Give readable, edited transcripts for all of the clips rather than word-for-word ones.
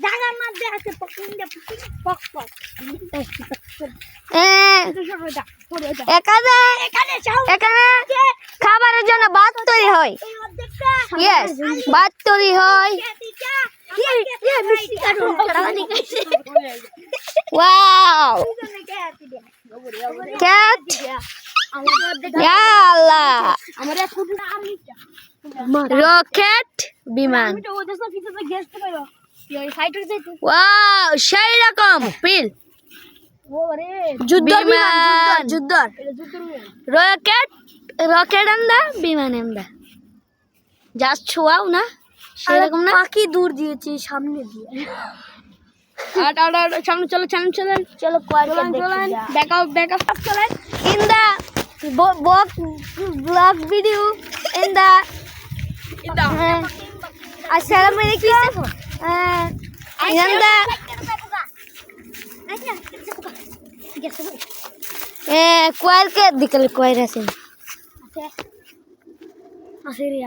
জায়গার মধ্যে আছে পক পক এখানে খাবারের জন্য ভাত তৈরি হয়। ইয়েস, ভাত তৈরি হয়। ওয়াও, ক্যাট, ইয়া আল্লাহ, রকেট বিমান। ওয়াও, সেই রকম ফিল। যুদ্ধর রকেট, রকেট আন্দা, বিমান আন্দা। জাস্ট ছোঁয়াও না, সেরকম না। পাখি দূর দিয়েছি সামনে দিয়ে। সামনে চলো, সামনে চলেন, চলো চলেন, ব্যাকআপ চলেন। In the blog video, in the আসসালামু আলাইকুম। ইন দা কোয়ার কে দিকল কোয়ার আছে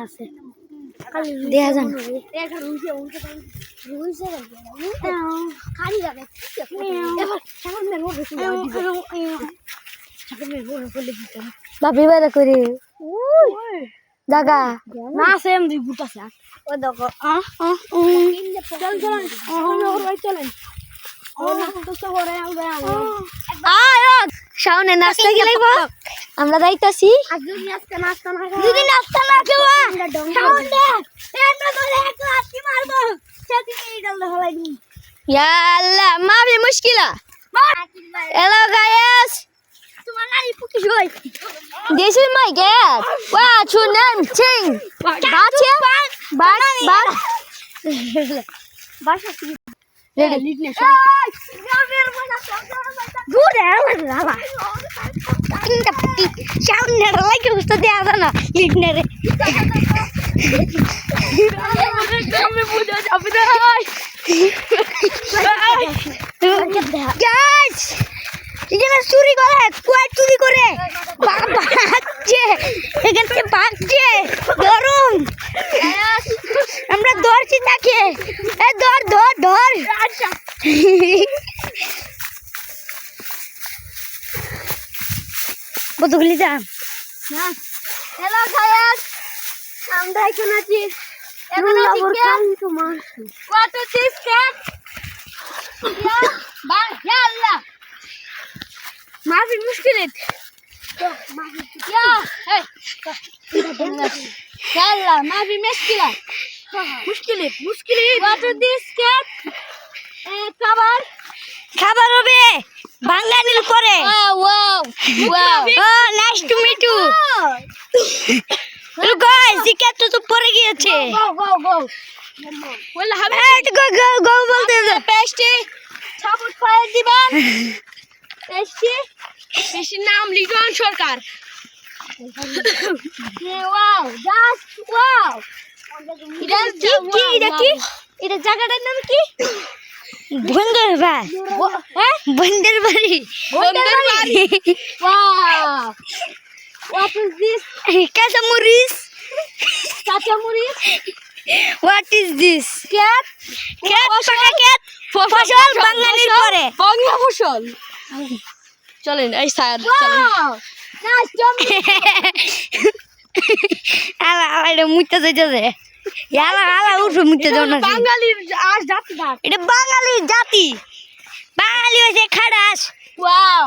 আছে দেখা যান। ভাবি বাইরে করে জাগা না আছে এমনি ভূত আছে। ও দেখো চলেন সামনে নাস্তা গেলে আমরা যাইতাছি। যদি নাস্তা না খেওয়া ইয়া আল্লাহ, মাফি মুশকিলা। Hello guys, this is my cat. What's your name? Ching. Bache? Ready? Good. Sound like you to the other. Lignere. Guys, এখানে চুরি করে, কোয়ার চুরি করে ভাগছে, এখান থেকে ভাগছে। ধরুন, আমরা ধরছি তাকে। ধর ধর ধর। কতগুলি দাম? হ্যালো গাইস, আমরা এখন আছি What is this cat? Ya Allah. মাফি মুশকিলত। Ya, hey. Ya Allah, মাফি মুশকিলা। মুশকিলত। What is this cat? খাবার হবে বাঙালির করে। Wow. Oh, nice to meet you. Look guys, the cat তো পড়ে গিয়েছে। Go. বল go বলতে পেস্টি সাপোর্ট ফায়ার দিবেন। পেস্টির নাম লিটন সরকার। Wow, just wow. এটা কি? এটা জায়গাটার নাম কি? বন্দর বাড়ি। হ্যাঁ? বন্দর বাড়ি। Wow. What is this? কাঁচামরিচ। কাঁচামরিচ? What is this? Cat? পাকা cat। ফসল বাঙালির করে। বাংলা ফসল। চলেন এই স্যার Wow. Nice job. এটা মুইতে যাইতেছে। আলা উঠো মুইতে যাও না। বাঙালির জাতি না। এটা বাঙালি জাতি। বাঙালি হয়েছে খাড়াস। Wow.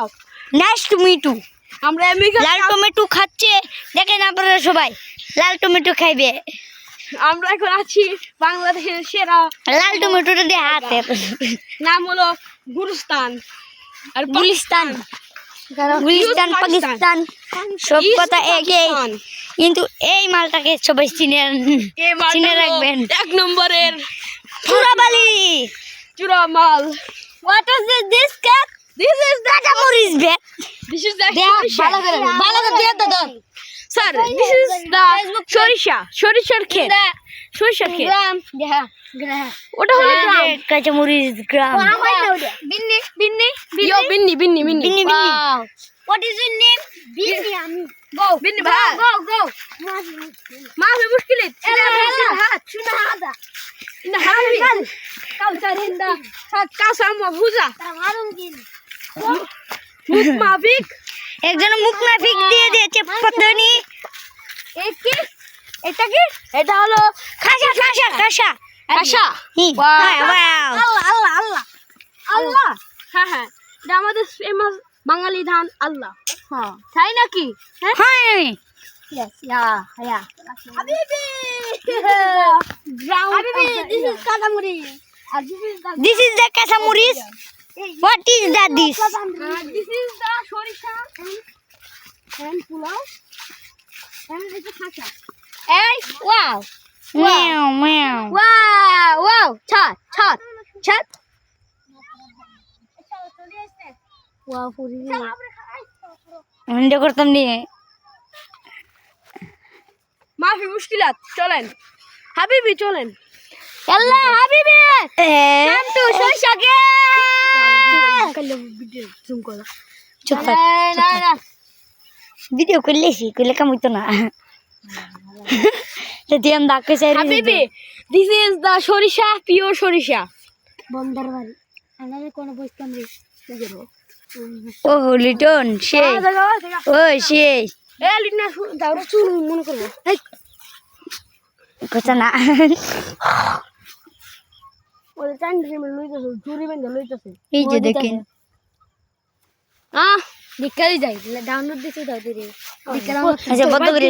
Nice to meet you. আমরা আমেরিকা লাল টমেটো খাচ্ছে, দেখেন আপনারা সবাই লাল টমেটো খাইবে। আমরা এখন আছি বাংলাদেশের সেরা লাল টমেটোটা দিয়ে হাতে নাম হলো গুলিস্তান আর গুলিস্তান পাকিস্তান সব কথা একই, কিন্তু এই মালটাকে সবাই চিনে রাখবেন। এক নম্বরের চূড়া মাল। What is this cat? This is the কাঁচামরিচ bag. This is the Sir, this is the সরিষার ক্ষেত। সরিষার ক্ষেত। ওটা হলো গ্রাম। কাঁচামরিচ গ্রাম। Binni. Wow. What is your name? Go. Binni bhai. Go. Ma fi mushkilat. Ina hada. Ina hada. Renda কাঁচা বুঝা মুখ মাফিক একজন মুখ মাফিক দিয়ে দিয়েছে পতনি। এটা কি? এটা হলো কাঁসা কাঁসা কাঁসা কাঁসা। আল্লাহ। হ্যাঁ হ্যাঁ, এটা আমাদের ফেমাস বাঙালি ধান আল্লাহ। হ্যাঁ তাই নাকি? হ্যাঁ হ্যাঁ হাবিবি, this is কাঁচামরিচ। আর this is the kasamuris. What is that this? this is the সরিষা and পোলাও and এটা খাসা। Hey, wow. Meow meow. wow ছাত ছাত ছাত wow পুরি ভিডিও করতাম নিয়ে মাফি মুশকিলাত। চলেন হাবিবি, চলেন। আল্লাহ হাবিবি নাম তো সরষাকে ভিডিও জুম করো। চুপ থাক ভিডিও করলেছি করলে কাম হইতো না যদি আমি ডাকে চাই হাবিবি, this is the সরিষা, পিওর সরিষা। বন্দার বাড়ি আমাদের কোন বসতাম রে ও লিটন সেই ওই সেই এ লিটনা দাও চুল মনে করবো। কথা না ওই চান্ডি মে লইতেছে, চুরি বেঁধে লইতেছে। এই যে দেখেন দিকালি যাই ডাউনলোড দিতে দাও দিরে। আচ্ছা বন্ধ করে